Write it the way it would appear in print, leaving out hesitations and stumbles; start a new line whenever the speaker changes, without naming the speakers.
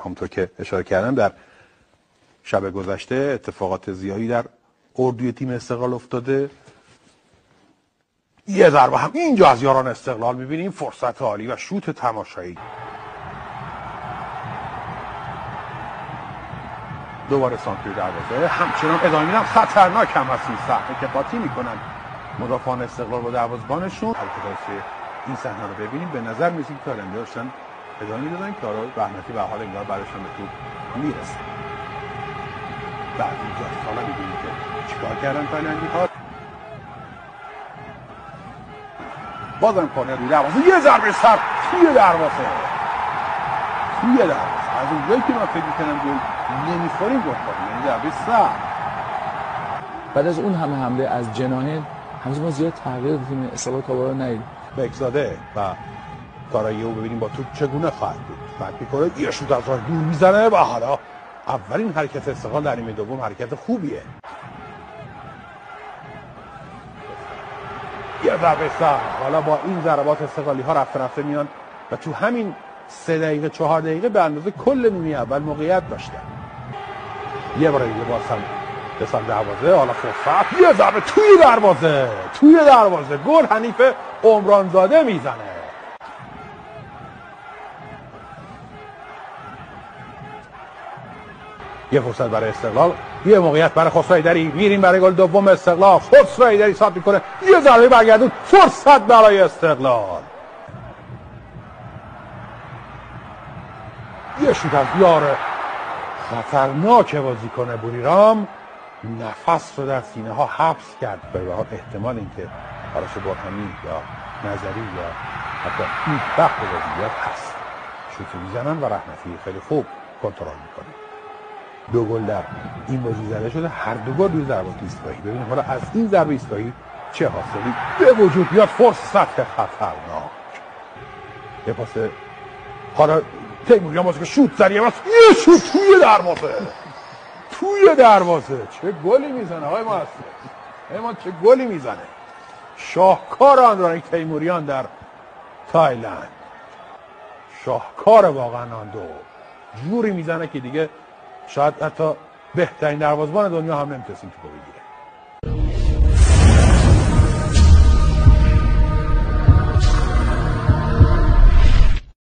همونطور که اشاره کردم در شب گذشته اتفاقات زیادی در اردوی تیم استقلال افتاده. یه ضربه هم اینجا از یاران استقلال میبینیم، فرصت عالی و شوت تماشایی. دوباره سانتری دروازه، همچنان ادامه میدن، خطرناک هم هست این صحنه که قاطی میکنن مدافعان استقلال با دروازه‌بانشون. البته این صحنه رو ببینیم به نظر میاد که تایلندی داشتن ادامه میدادن کارا. رحمتی به حال انگار بعدش هم به توپ میرسه. بعد اینجا حالا میبینیم که چیکار کردن تایلندی ها. بازم کارنر روی دروازه، یه ضربه سر توی دروازه. از اونجایی که من فکر میکنم گل نمیخوریم گل خوریم، یعنی ضربه سر.
بعد از اون همه حمله از جناحین هنوز ما زیاد تغییر تیم استقلال کابا رو ندیدیم.
بکزاده و کارایی او ببینیم با توپ چگونه خواهد بود. بعد میکنه یه شوت از راه دور میزنه و حالا اولین حرکت استقلال در نیمه دوم حرکت خوبیه. یه ضربه سر. حالا با این ضربات استقلالی ها رفته میان و تو همین 3 دقیقه 4 دقیقه به اندازه کل نیمه اول موقعیت داشتن. یه بار دیگه باز هم به سمت دروازه، حالا فرصت، یه ضربه توی دروازه گل حنیف عمرانزاده میزنه. یه فرصت برای استقلال، یه موقعیت برای خسرو ایدری، میریم برای گل دوم استقلال. خسرو ایدری سانت میکنه، یه ضربه برگردون، فرصت برای استقلال. یه شوت از یار خطرناک بازیکن بوریرام، نفس رو در سینه ها حبس کرد. به احتمال اینکه آرش برهانی یا نظری یا حتی این وقت بازیات هست. شوت میزنن و رحمتی خیلی خوب کنترل میکنه. 2 گل در این بازی زده شده، هر 2 گل روی ضربات ایستگاهی. ببینید حالا از این ضربه ایستگاهی چه حاصلی به وجود بیاد. فرصت خطرناک. یه پاس حالا تیموریان بازی که شوت سریع است، یه شوت توی دروازه. چه گلی میزنه آقای محسن، چه گلی میزنه. شاهکار آندرانیک تیموریان در تایلند، شاهکار واقعا. آن دو جوری میزنه که دیگه شاید حتی بهترین دروازه‌بان دنیا هم نمیتونست این توپو بگیره.